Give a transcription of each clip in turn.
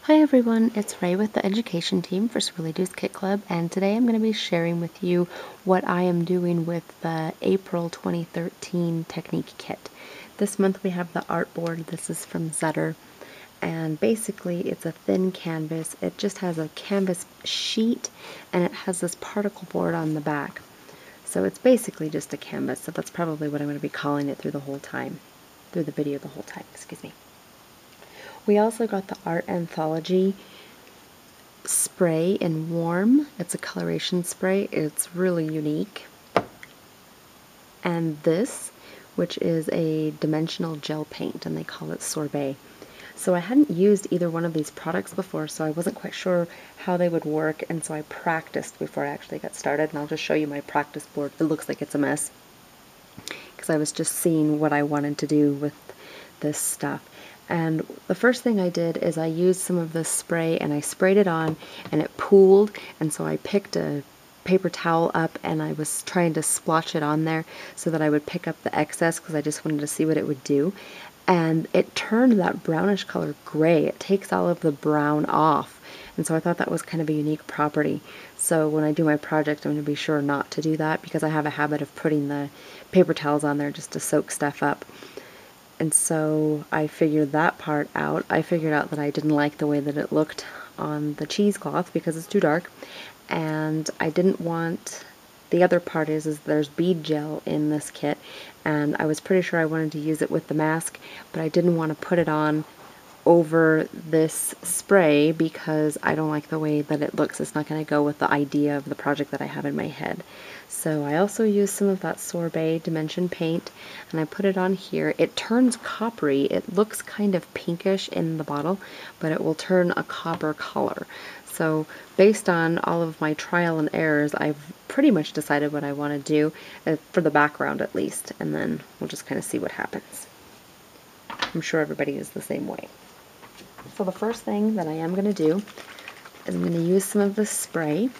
Hi everyone, it's Rae with the education team for Swirlydoos Kit Club, and today I'm going to be sharing with you what I am doing with the April 2013 Technique Kit. This month we have the art board. This is from Zutter, and basically it's a thin canvas. It just has a canvas sheet and it has this particle board on the back. So it's basically just a canvas, so that's probably what I'm going to be calling it through the video the whole time, excuse me. We also got the Art Anthology spray in Warm. It's a coloration spray. It's really unique. And this, which is a dimensional gel paint, and they call it Sorbet. So I hadn't used either one of these products before, so I wasn't quite sure how they would work, and so I practiced before I actually got started, and I'll just show you my practice board. It looks like it's a mess, because I was just seeing what I wanted to do with this stuff. And the first thing I did is I used some of this spray and I sprayed it on and it pooled, and so I picked a paper towel up and I was trying to splotch it on there so that I would pick up the excess because I just wanted to see what it would do. And it turned that brownish color gray. It takes all of the brown off. And so I thought that was kind of a unique property. So when I do my project, I'm going to be sure not to do that because I have a habit of putting the paper towels on there just to soak stuff up. And so I figured that part out. I figured out that I didn't like the way that it looked on the cheesecloth because it's too dark. And I didn't want, the other part is there's bead gel in this kit, and I was pretty sure I wanted to use it with the mask, but I didn't want to put it on over this spray because I don't like the way that it looks. It's not going to go with the idea of the project that I have in my head. So I also used some of that Sorbet Dimension paint and I put it on here. It turns coppery. It looks kind of pinkish in the bottle, but it will turn a copper color. So based on all of my trial and errors, I've pretty much decided what I want to do, for the background at least, and then we'll just kind of see what happens. I'm sure everybody is the same way. So the first thing that I am going to do is I'm going to use some of this spray.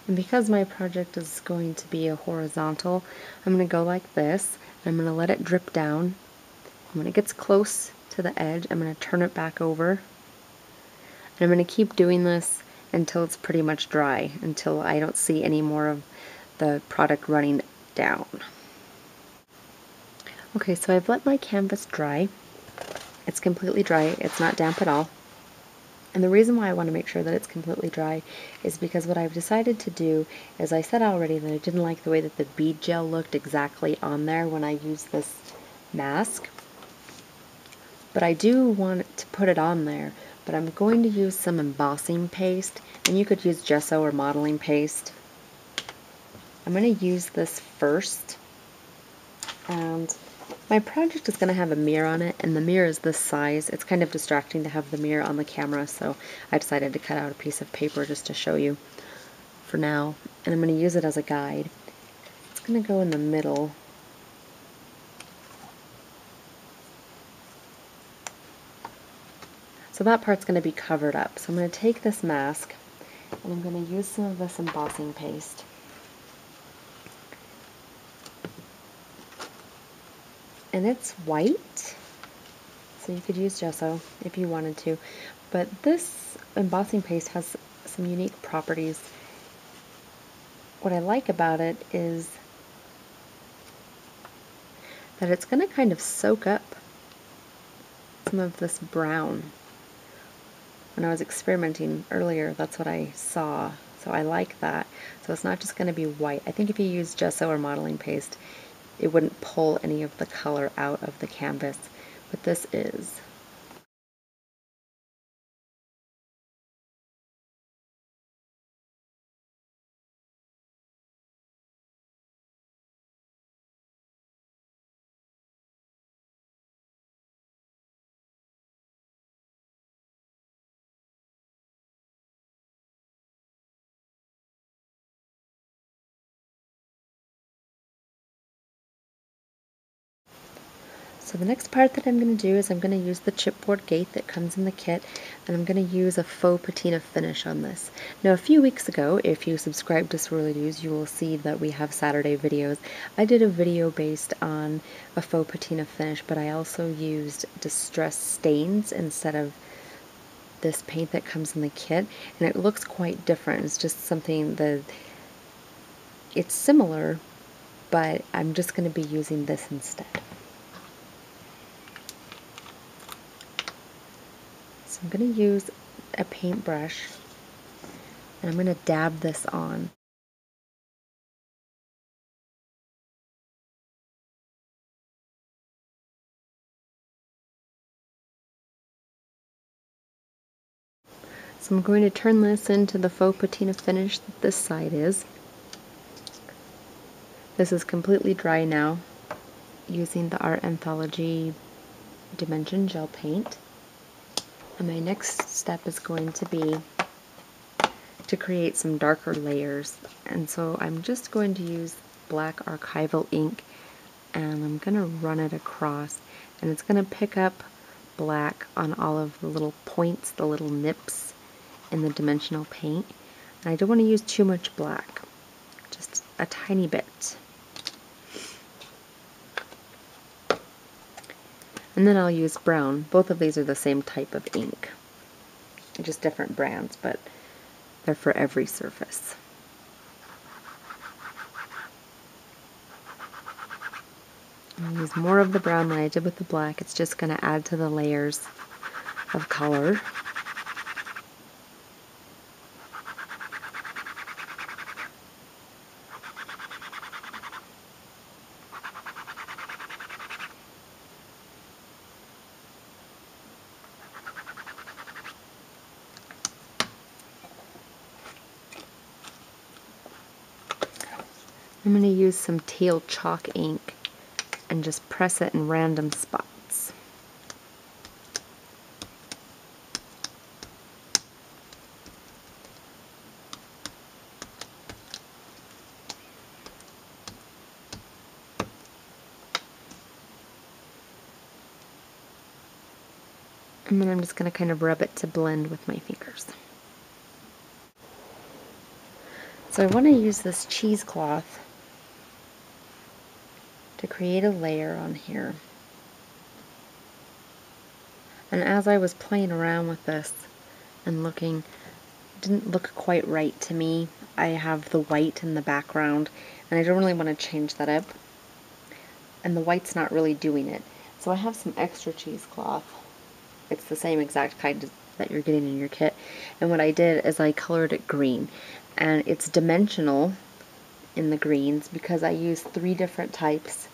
And because my project is going to be a horizontal, I'm going to go like this. I'm going to let it drip down. And when it gets close to the edge, I'm going to turn it back over. And I'm going to keep doing this until it's pretty much dry, until I don't see any more of the product running down. Okay, so I've let my canvas dry. It's completely dry. It's not damp at all. And the reason why I want to make sure that it's completely dry is because what I've decided to do is, I said already that I didn't like the way that the bead gel looked exactly on there when I used this mask. But I do want to put it on there, but I'm going to use some embossing paste, and you could use gesso or modeling paste. I'm going to use this first, and my project is going to have a mirror on it, and the mirror is this size. It's kind of distracting to have the mirror on the camera, so I decided to cut out a piece of paper just to show you for now, and I'm going to use it as a guide. It's going to go in the middle. So that part's going to be covered up. So I'm going to take this mask, and I'm going to use some of this embossing paste. And it's white, so you could use gesso if you wanted to, but this embossing paste has some unique properties. What I like about it is that it's going to kind of soak up some of this brown. When I was experimenting earlier, that's what I saw, so I like that. So it's not just going to be white. I think if you use gesso or modeling paste, it wouldn't pull any of the color out of the canvas, but this is. So the next part that I'm going to do is I'm going to use the chipboard gate that comes in the kit, and I'm going to use a faux patina finish on this. Now a few weeks ago, if you subscribe to Swirlydoos, you will see that we have Saturday videos. I did a video based on a faux patina finish, but I also used distress stains instead of this paint that comes in the kit, and it looks quite different. It's just something that it's similar, but I'm just going to be using this instead. So I'm going to use a paintbrush, and I'm going to dab this on. So I'm going to turn this into the faux patina finish that this side is. This is completely dry now, using the Art Anthology Dimension Gel Paint. And my next step is going to be to create some darker layers. And so I'm just going to use black archival ink, and I'm going to run it across, and it's going to pick up black on all of the little points, the little nips in the dimensional paint. And I don't want to use too much black, just a tiny bit. And then I'll use brown. Both of these are the same type of ink, just different brands, but they're for every surface. I'll use more of the brown than I did with the black. It's just going to add to the layers of color. I'm going to use some teal chalk ink and just press it in random spots. And then I'm just going to kind of rub it to blend with my fingers. So I want to use this cheesecloth to create a layer on here. And as I was playing around with this and looking, it didn't look quite right to me. I have the white in the background, and I don't really want to change that up. And the white's not really doing it. So I have some extra cheesecloth. It's the same exact kind that you're getting in your kit. And what I did is I colored it green. And it's dimensional in the greens because I used 3 different types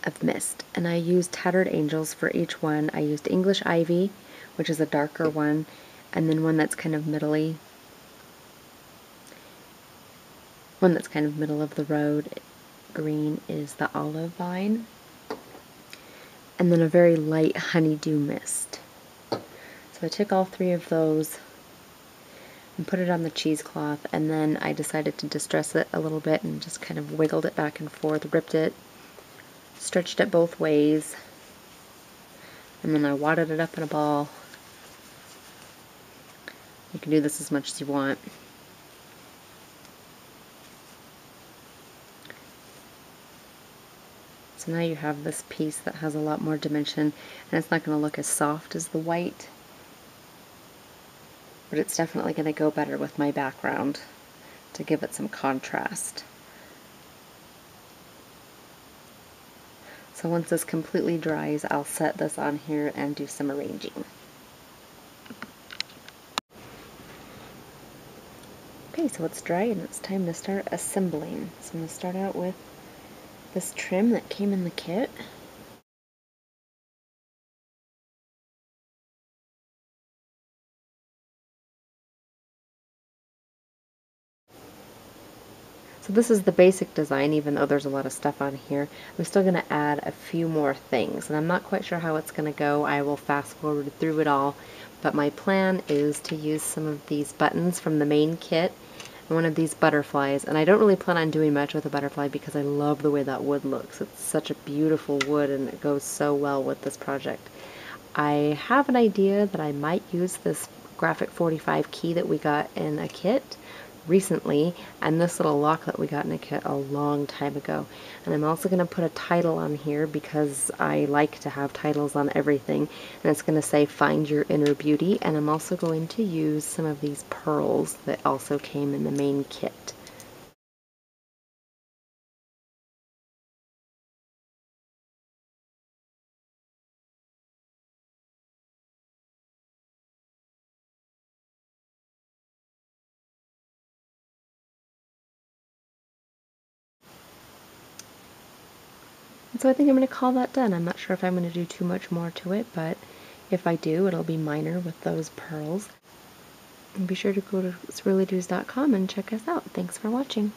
of mist, and I used Tattered Angels for each one. I used English Ivy, which is a darker one, and then one that's kind of middle-y. One that's kind of middle of the road green is the Olive Vine, and then a very light Honeydew Mist. So I took all 3 of those and put it on the cheesecloth, and then I decided to distress it a little bit and just kind of wiggled it back and forth, ripped it, stretched it both ways, and then I wadded it up in a ball. You can do this as much as you want. So now you have this piece that has a lot more dimension, and it's not going to look as soft as the white, but it's definitely going to go better with my background to give it some contrast. So once this completely dries, I'll set this on here and do some arranging. Okay, so it's dry and it's time to start assembling. So I'm going to start out with this trim that came in the kit. So this is the basic design, even though there's a lot of stuff on here. I'm still going to add a few more things, and I'm not quite sure how it's going to go. I will fast forward through it all, but my plan is to use some of these buttons from the main kit and one of these butterflies. And I don't really plan on doing much with a butterfly because I love the way that wood looks. It's such a beautiful wood and it goes so well with this project. I have an idea that I might use this graphic 45 key that we got in a kit recently, and this little lock that we got in a kit a long time ago. And I'm also going to put a title on here because I like to have titles on everything, and it's going to say Find Your Inner Beauty, and I'm also going to use some of these pearls that also came in the main kit. And so I think I'm going to call that done. I'm not sure if I'm going to do too much more to it, but if I do, it'll be minor with those pearls. And be sure to go to swirlydoos.com and check us out. Thanks for watching.